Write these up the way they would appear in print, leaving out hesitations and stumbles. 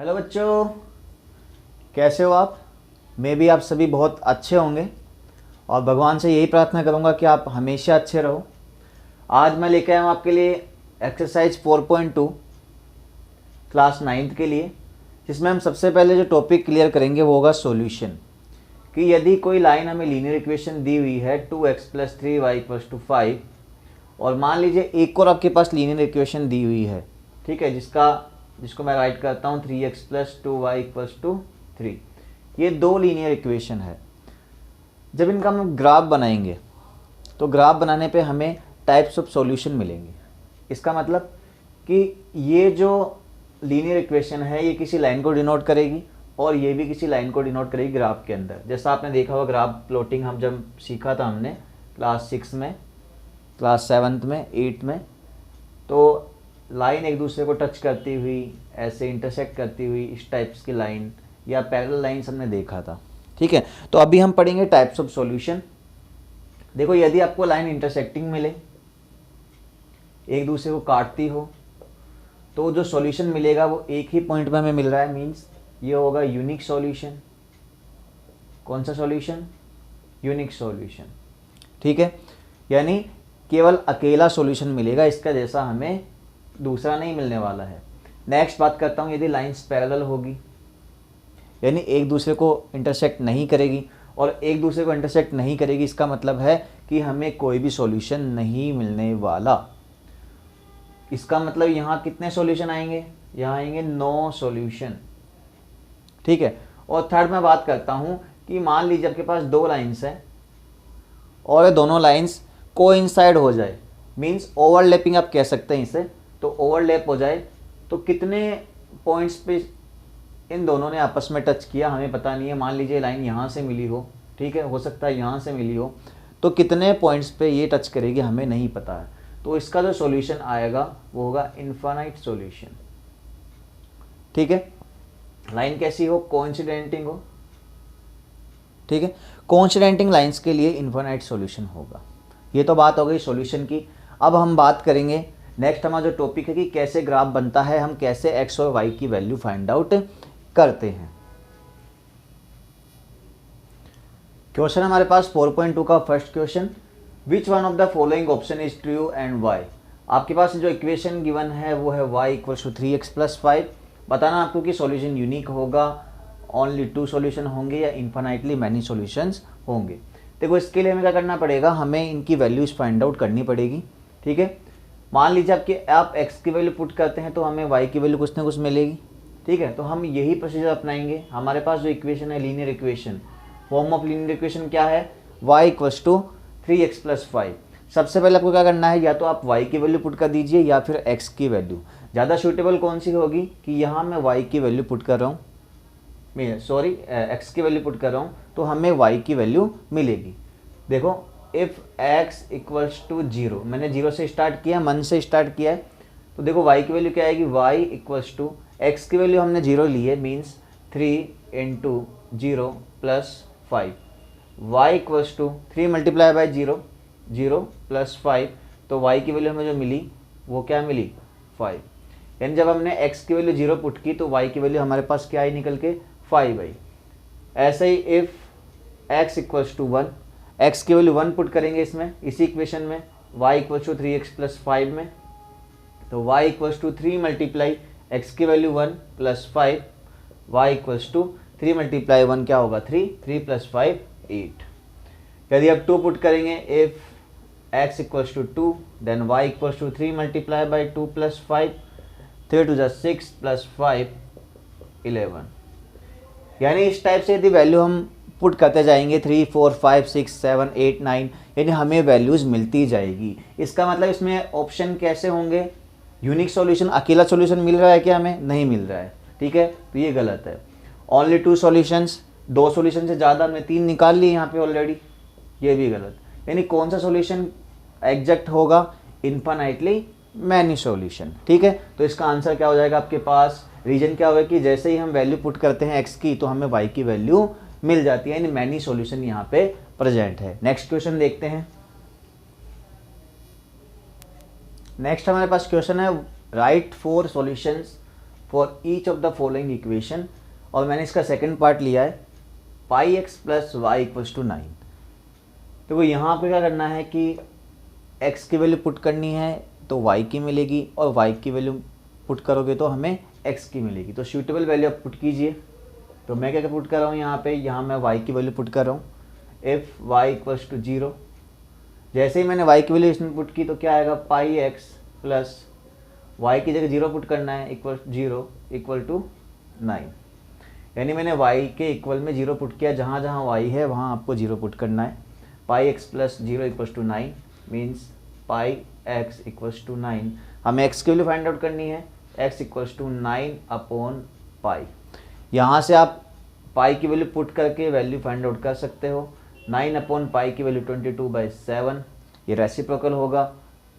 Hello बच्चों, कैसे हो आप। मैं भी आप सभी बहुत अच्छे होंगे और भगवान से यही प्रार्थना करूंगा कि आप हमेशा अच्छे रहो। आज मैं लेकर आया हूँ आपके लिए एक्सरसाइज 4.2 क्लास 9th के लिए, जिसमें हम सबसे पहले जो टॉपिक क्लियर करेंगे वो होगा सॉल्यूशन। कि यदि कोई लाइन हमें लीनियर इक्वेशन दी हुई है 2x + 3y = 5 और मान लीजिए एक और आपके पास लीनियर इक्वेशन दी हुई है, ठीक है, जिसको मैं राइट करता हूँ 3x + 2y = 3। ये दो लीनियर इक्वेशन है। जब इनका हम ग्राफ बनाएंगे तो ग्राफ बनाने पे हमें टाइप्स ऑफ सॉल्यूशन मिलेंगे। इसका मतलब कि ये जो लीनियर इक्वेशन है ये किसी लाइन को डिनोट करेगी और ये भी किसी लाइन को डिनोट करेगी ग्राफ के अंदर। जैसा आपने देखा होगा ग्राफ प्लॉटिंग हम जब सीखा था हमने क्लास 6 में, क्लास 7th में, 8th में, तो लाइन एक दूसरे को टच करती हुई, ऐसे इंटरसेक्ट करती हुई, इस टाइप्स की लाइन या पैरेलल लाइन्स हमने देखा था। ठीक है, तो अभी हम पढ़ेंगे टाइप्स ऑफ सॉल्यूशन। देखो, यदि आपको लाइन इंटरसेक्टिंग मिले, एक दूसरे को काटती हो, तो जो सॉल्यूशन मिलेगा वो एक ही पॉइंट में हमें मिल रहा है, मीन्स ये होगा यूनिक सॉल्यूशन। कौन सा सॉल्यूशन? Unique solution. ठीक है, यानी केवल अकेला सॉल्यूशन मिलेगा, इसका जैसा हमें दूसरा नहीं मिलने वाला है। नेक्स्ट बात करता हूँ, यदि लाइंस पैरेलल होगी, यानी एक दूसरे को इंटरसेक्ट नहीं करेगी, और एक दूसरे को इंटरसेक्ट नहीं करेगी इसका मतलब है कि हमें कोई भी सॉल्यूशन नहीं मिलने वाला। इसका मतलब यहाँ कितने सॉल्यूशन आएंगे? यहाँ आएंगे 9 सॉल्यूशन। ठीक है, और थर्ड मैं बात करता हूँ कि मान लीजिए आपके पास दो लाइंस हैं और ये दोनों लाइंस कोइंसाइड हो जाए, मीन्स ओवरलैपिंग आप कह सकते हैं इसे। तो ओवरलैप हो जाए तो कितने पॉइंट्स पे इन दोनों ने आपस में टच किया हमें पता नहीं है। मान लीजिए लाइन यहाँ से मिली हो, ठीक है, हो सकता है यहाँ से मिली हो, तो कितने पॉइंट्स पे ये टच करेगी हमें नहीं पता है। तो इसका जो सॉल्यूशन आएगा वो होगा इनफाइनाइट सॉल्यूशन। ठीक है, लाइन कैसी हो? कोइंसिडेंटिंग हो। ठीक है, कोइंसिडेंटिंग लाइंस के लिए इनफाइनाइट सॉल्यूशन होगा। ये तो बात हो गई सॉल्यूशन की। अब हम बात करेंगे, नेक्स्ट हमारा जो टॉपिक है कि कैसे ग्राफ बनता है, हम कैसे एक्स और वाई की वैल्यू फाइंड आउट करते हैं। क्वेश्चन हमारे पास 4.2 का first question, which one of the following option is true and why. आपके पास जो इक्वेशन गिवन है वो है y = 3x + 5। बताना आपको कि सॉल्यूशन यूनिक होगा, ओनली 2 सॉल्यूशन होंगे या इन्फिनाइटली मैनी सॉल्यूशंस होंगे। देखो, इसके लिए हमें क्या करना पड़ेगा, हमें इनकी वैल्यूज फाइंड आउट करनी पड़ेगी। ठीक है, मान लीजिए आप x की वैल्यू पुट करते हैं तो हमें y की वैल्यू कुछ ना कुछ मिलेगी। ठीक है, तो हम यही प्रोसीजर अपनाएंगे। हमारे पास जो इक्वेशन है linear equation, form of linear equation क्या है? y = 3x + 5। सबसे पहले आपको क्या करना है, या तो आप y की वैल्यू पुट कर दीजिए या फिर x की वैल्यू। ज़्यादा सूटेबल कौन सी होगी कि यहाँ मैं y की वैल्यू पुट कर रहा हूँ, x की वैल्यू पुट कर रहा हूँ, तो हमें y की वैल्यू मिलेगी। देखो, इफ़ x = 0, मैंने 0 से स्टार्ट किया, मन से स्टार्ट किया है, तो देखो y की वैल्यू क्या आएगी? y = x की वैल्यू हमने 0 ली है, मीन्स 3 × 0 + 5। y = 3 × 0, 0 + 5, तो y की वैल्यू हमें जो मिली वो क्या मिली? 5। यानी जब हमने x की वैल्यू 0 पुट की तो y की वैल्यू हमारे पास क्या आई निकल के? 5 आई। ऐसे ही इफ़ x = 1, x की वैल्यू 1 पुट करेंगे इसमें, इसी इक्वेशन में, y = 3x + 5 में, तो y = 3 × x की वैल्यू 1 + 5, y = 3 × 1 क्या होगा? 3, 3 + 5 8। यदि आप 2 पुट करेंगे, इफ x = 2, देन y = 3 × 2 + 5, 3 × 6 + 5 11। यानी इस टाइप से यदि वैल्यू हम पुट करते जाएंगे 3, 4, 5, 6, 7, 8, 9, यानी हमें वैल्यूज़ मिलती जाएगी। इसका मतलब इसमें ऑप्शन कैसे होंगे? यूनिक सॉल्यूशन, अकेला सॉल्यूशन मिल रहा है क्या? हमें नहीं मिल रहा है। ठीक है, तो ये गलत है। ओनली 2 सॉल्यूशंस, 2 सॉल्यूशन से ज़्यादा, हमने 3 निकाल लिए यहाँ पे ऑलरेडी, ये भी गलत। यानी कौन सा सॉल्यूशन एग्जैक्ट होगा? Infinitely many solution. ठीक है, तो इसका आंसर क्या हो जाएगा आपके पास? रीजन क्या होगा कि जैसे ही हम वैल्यू पुट करते हैं x की तो हमें y की वैल्यू मिल जाती है, यानी मैनी सॉल्यूशन यहाँ पे प्रेजेंट है। नेक्स्ट क्वेश्चन देखते हैं। नेक्स्ट हमारे पास क्वेश्चन है, write 4 solutions for each of the following equation, और मैंने इसका सेकंड पार्ट लिया है pi x plus y equals to 9। तो यहाँ पे क्या करना है कि x की वैल्यू पुट करनी है तो y की मिलेगी, और y की वैल्यू पुट करोगे तो हमें x की मिलेगी। तो सूटेबल वैल्यू आप पुट कीजिए। तो मैं क्या पुट कर रहा हूँ यहाँ पे, यहाँ मैं y की वैल्यू पुट कर रहा हूँ। इफ़ y इक्वल्स टू 0, जैसे ही मैंने y की वैल्यू इसमें पुट की तो क्या आएगा, पाई एक्स प्लस y की जगह 0 पुट करना है, इक्वल 0 इक्वल टू 9। यानी मैंने y के इक्वल में 0 पुट किया, जहाँ जहाँ y है वहाँ आपको 0 पुट करना है। Pi x plus 0 equals to 9 means pi x equals to 9। हमें x की वैल्यू फाइंड आउट करनी है, x equals to 9 upon pi. यहाँ से आप पाई की वैल्यू पुट करके वैल्यू फाइंड आउट कर सकते हो। 9 अपॉन पाई की वैल्यू 22/7, ये रेसिप्रोकल होगा,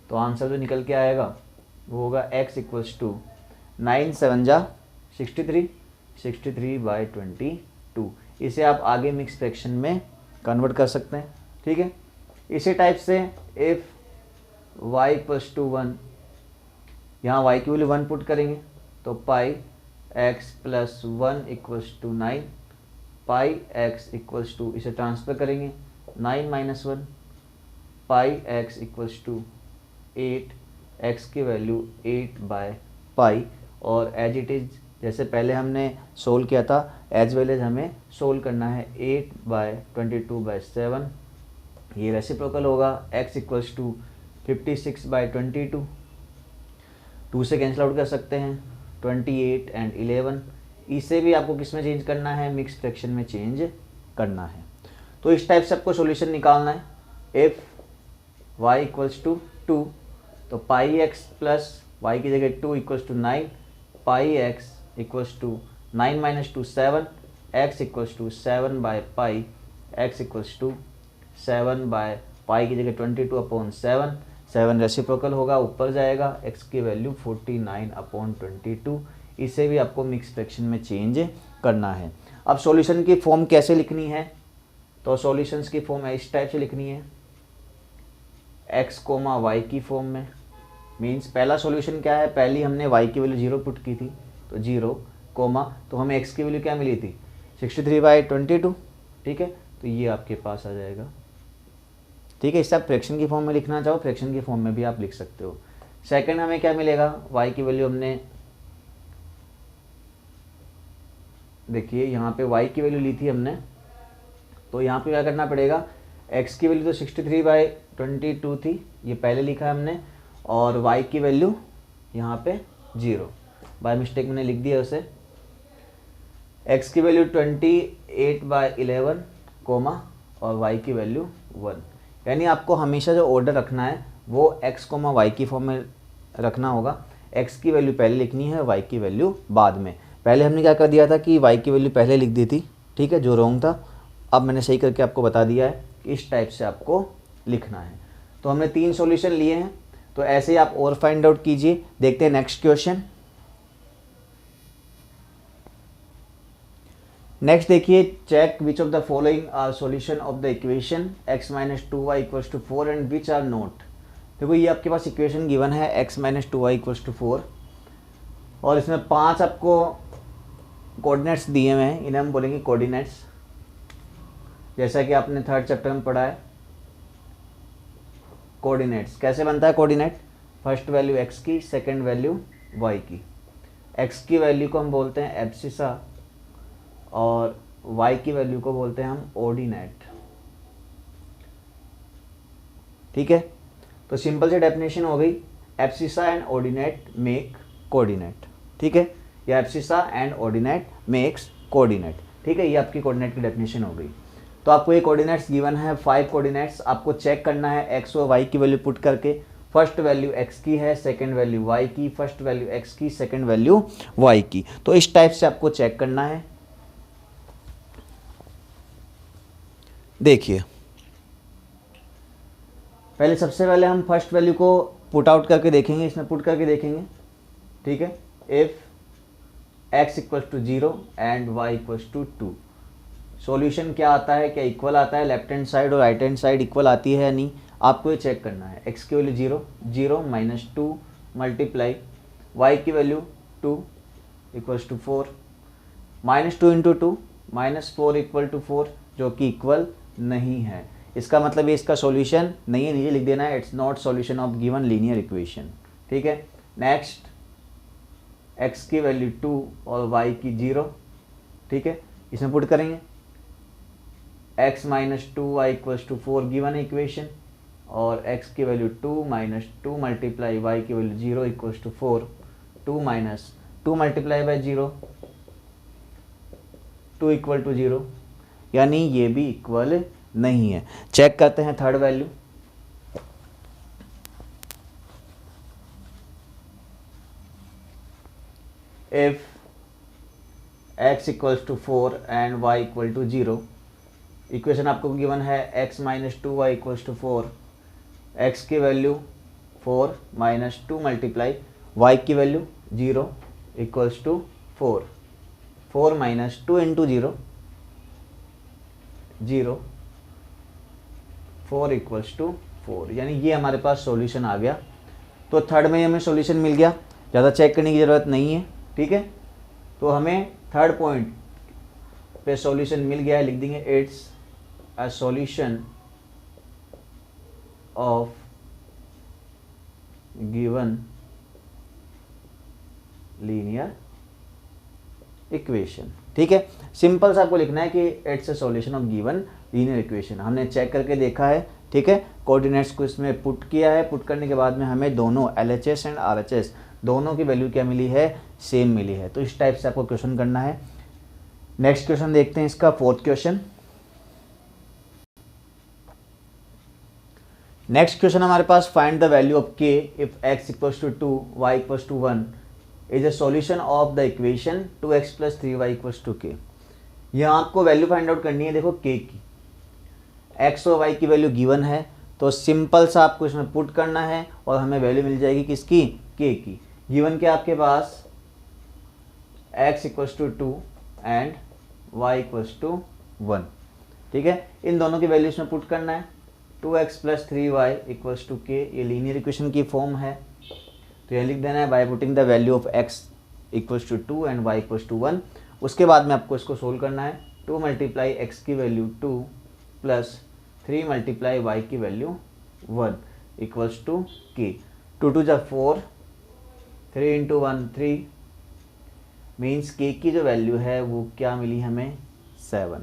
तो आंसर जो निकल के आएगा वो होगा x इक्वल्स टू 9 7 जा 63, 63/22। इसे आप आगे मिक्स फ्रैक्शन में कन्वर्ट कर सकते हैं, ठीक है। इसी टाइप से इफ़ y इक्वल्स टू 1, यहाँ y की वैल्यू 1 पुट करेंगे तो pi x plus 1 equals to 9, pi x equals to, इसे ट्रांसफर करेंगे 9 minus 1, pi x equals to 8, x की वैल्यू 8/पाई। और एज इट इज़ जैसे पहले हमने सोल्व किया था, एज वेल एज हमें सोल्व करना है 8/22/7, ये रेसिप्रोकल होगा। x इक्वल्स टू 56/22, 2 से कैंसिल आउट कर सकते हैं, 28 एंड 11। इसे भी आपको किस में चेंज करना है, मिक्स फ्रैक्शन में चेंज करना है। तो इस टाइप से आपको सॉल्यूशन निकालना है। इफ़ y इक्वल्स टू 2, तो पाई एक्स प्लस वाई की जगह 2 equals to 9, pi x equals to 9 minus 2 7, x equals to 7/पाई, x इक्वल्स टू 7/पाई की जगह 22 अपॉन 7, 7 रेसिप्रोकल होगा, ऊपर जाएगा, x की वैल्यू 49/22। इसे भी आपको मिक्स फ्रैक्शन में चेंज करना है। अब सॉल्यूशन की फॉर्म कैसे लिखनी है, तो सॉल्यूशंस की फॉर्म इस टाइप से लिखनी है, x, y की फॉर्म में। मीन्स पहला सॉल्यूशन क्या है, पहली हमने y की वैल्यू 0 पुट की थी, तो 0, तो हमें x की वैल्यू क्या मिली थी, 63/22, ठीक है। तो ये आपके पास आ जाएगा, ठीक है। इसे आप फ्रैक्शन की फॉर्म में लिखना चाहो, फ्रैक्शन की फॉर्म में भी आप लिख सकते हो। सेकंड हमें क्या मिलेगा, y की वैल्यू हमने, देखिए यहाँ पे y की वैल्यू ली थी हमने, तो यहाँ पे क्या करना पड़ेगा, x की वैल्यू तो 63/22 थी, ये पहले लिखा है हमने, और y की वैल्यू यहाँ पे 0, बाय मिस्टेक मैंने लिख दिया उसे। x की वैल्यू 28/11, और y की वैल्यू 1। यानी आपको हमेशा जो ऑर्डर रखना है वो x, y की फॉर्म में रखना होगा। x की वैल्यू पहले लिखनी है, y की वैल्यू बाद में। पहले हमने क्या कर दिया था कि y की वैल्यू पहले लिख दी थी, ठीक है, जो रॉन्ग था। अब मैंने सही करके आपको बता दिया है कि इस टाइप से आपको लिखना है। तो हमने 3 सॉल्यूशन लिए हैं, तो ऐसे ही आप और फाइंड आउट कीजिए। देखते हैं नेक्स्ट क्वेश्चन। नेक्स्ट देखिए, check which of the following are solution of the equation x minus 2y equals to 4 and which are not. देखो ये आपके पास इक्वेशन गिवन है x minus 2y equals to 4, और इसमें 5 आपको कोऑर्डिनेट्स दिए हुए हैं, इन्हें हम बोलेंगे कोऑर्डिनेट्स, जैसा कि आपने 3rd चैप्टर में पढ़ा है। कोऑर्डिनेट्स कैसे बनता है, कोऑर्डिनेट, फर्स्ट वैल्यू x की, सेकंड वैल्यू y की। x की वैल्यू को हम बोलते हैं एब्सिसा, और y की वैल्यू को बोलते हैं हम ऑर्डिनेट, ठीक है। तो सिंपल से डेफिनेशन हो गई, abscissa and ordinate make coordinate, ठीक है, या abscissa and ordinate makes coordinate, ठीक है। ये आपकी कोऑर्डिनेट की डेफिनेशन हो गई। तो आपको ये कोऑर्डिनेट्स गिवन है, 5 कोऑर्डिनेट्स, आपको चेक करना है x और y की वैल्यू पुट करके। फर्स्ट वैल्यू x की है, सेकंड वैल्यू y की, फर्स्ट वैल्यू x की, सेकंड वैल्यू y की। तो इस टाइप से आपको चेक करना है। देखिए पहले, सबसे पहले हम फर्स्ट वैल्यू को पुट आउट करके देखेंगे, इसमें पुट करके देखेंगे, ठीक है। If x equals to 0 and y equals to 2, solution क्या आता है, क्या इक्वल आता है, लेफ्ट हैंड साइड और राइट हैंड साइड इक्वल आती है या नहीं, आपको ये चेक करना है। x की वैल्यू 0, 0 माइनस 2 मल्टीप्लाई y की value 2, equals to 4, -2 into 2 -4 equal to 4, जो कि इक्वल नहीं है। इसका मतलब ये इसका सॉल्यूशन नहीं है, नीचे लिख देना है it's not solution of given linear equation. ठीक है, नेक्स्ट x की वैल्यू 2 और y की 0। ठीक है, इसमें पुट करेंगे x minus 2y equals to 4 given equation, और x की वैल्यू 2 माइनस 2 मल्टीप्लाई y की value 0 equals to 4, 2 minus 2 multiply by 0, 2 equal to 0, यानी ये भी इक्वल नहीं है। चेक करते हैं third value. If x equals to 4 and y equal to 0, equation आपको गिवन है x minus 2y equals to 4, x की वैल्यू 4 माइनस 2 मल्टीप्लाई y की value 0 equals to 4, 4 minus 2 into 0, 0, 4 equals to 4, यानी ये हमारे पास सॉल्यूशन आ गया। तो थर्ड में हमें सॉल्यूशन मिल गया, ज़्यादा चेक करने की ज़रूरत नहीं है। ठीक है, तो हमें थर्ड पॉइंट पे सॉल्यूशन मिल गया है, लिख देंगे it's a solution of given linear equation. ठीक है, सिंपल सा आपको लिखना है कि it's a solution of given linear equation. हमने चेक करके देखा है। ठीक है, कोऑर्डिनेट्स को इसमें पुट किया है, पुट करने के बाद में हमें दोनों LHS एंड RHS दोनों की वैल्यू क्या मिली है, सेम मिली है। तो इस टाइप से आपको क्वेश्चन करना है। नेक्स्ट क्वेश्चन देखते हैं, इसका फोर्थ क्वेश्चन। नेक्स्ट क्वेश्चन हमारे पास, find the value of k if x equals to 2 y equals to 1 is a solution of the equation 2x plus 3y equals to k। यहाँ आपको value find out करनी है। देखो k की, x और y की वैल्यू गिवन है, तो सिंपल सा आपको इसमें पुट करना है और हमें वैल्यू मिल जाएगी किसकी, k की। गिवन के आपके पास x equals to 2 and y equals to 1। ठीक है, इन दोनों की वैल्यू इसमें पुट करना है। 2x plus 3y equals to k, ये लीनियर इक्वेशन की फॉर्म है, तो ये लिख देना है by putting the value of x equals to 2 and y equals to 1। उसके बाद में आपको इसको सोल्व करना है। 2 मल्टीप्लाई x की वैल्यू 2 प्लस 3 मल्टीप्लाई y की वैल्यू 1 इक्वल्स टू k। 2 2 जा 4, 3 इंटू 1 3, मीन्स k की जो वैल्यू है वो क्या मिली हमें, 7।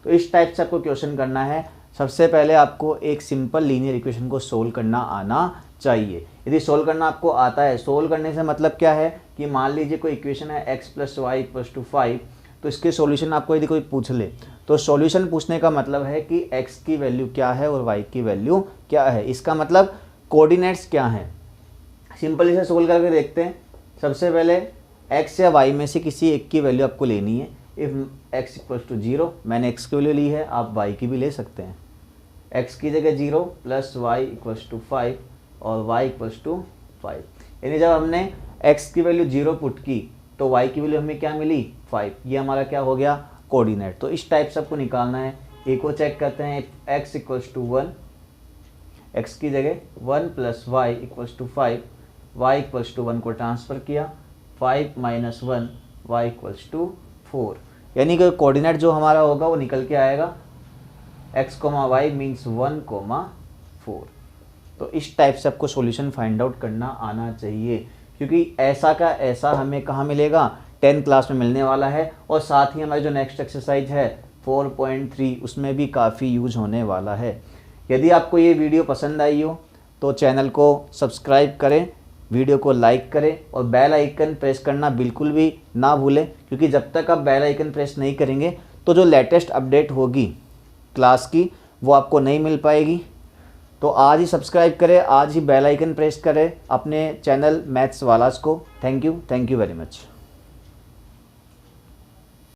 तो इस टाइप से आपको क्वेश्चन करना है। सबसे पहले आपको एक सिंपल लीनियर इक्वेशन को सोल्व करना आना चाहिए। यदि सोल्व करना आपको आता है, सोल्व करने से मतलब क्या है कि मान लीजिए कोई इक्वेशन है x plus y equals to 5, तो इसके सॉल्यूशन आपको यदि कोई पूछ ले, तो सॉल्यूशन पूछने का मतलब है कि x की वैल्यू क्या है और y की वैल्यू क्या है, इसका मतलब कोऑर्डिनेट्स क्या हैं। सिंपल इसे सोल्व करके देखते हैं। सबसे पहले x या y में से किसी एक की वैल्यू आपको लेनी है। इफ़ x इक्वल्स टू 0, मैंने x की वैल्यू ली है, आप y की भी ले सकते हैं। x की जगह 0 प्लस y इक्वल्स टू 5 और y इक्वल्स टू 5, यानी जब हमने x की वैल्यू 0 पुट की तो y की वैल्यू हमें क्या मिली, 5। ये हमारा क्या हो गया, कोऑर्डिनेट। तो इस टाइप से आपको निकालना है। एक को चेक करते हैं, x इक्वल्स टू 1, x की जगह 1 plus y equals to 5, y equals to 1 को ट्रांसफ़र किया, 5 माइनस 1 y इक्वल्स टू 4, यानी कि कोऑर्डिनेट जो हमारा होगा वो निकल के आएगा x, y मीन्स 1, 4। तो इस टाइप से आपको सॉल्यूशन फाइंड आउट करना आना चाहिए, क्योंकि ऐसा का ऐसा हमें कहाँ मिलेगा, 10th क्लास में मिलने वाला है। और साथ ही हमारी जो नेक्स्ट एक्सरसाइज है 4.3, उसमें भी काफ़ी यूज होने वाला है। यदि आपको ये वीडियो पसंद आई हो तो चैनल को सब्सक्राइब करें, वीडियो को लाइक करें और बेल आइकन प्रेस करना बिल्कुल भी ना भूलें, क्योंकि जब तक आप बेल आइकन प्रेस नहीं करेंगे तो जो लेटेस्ट अपडेट होगी क्लास की वो आपको नहीं मिल पाएगी। तो आज ही सब्सक्राइब करें, आज ही बेल आइकन प्रेस करें अपने चैनल मैथ्स वालास को। Thank you very much.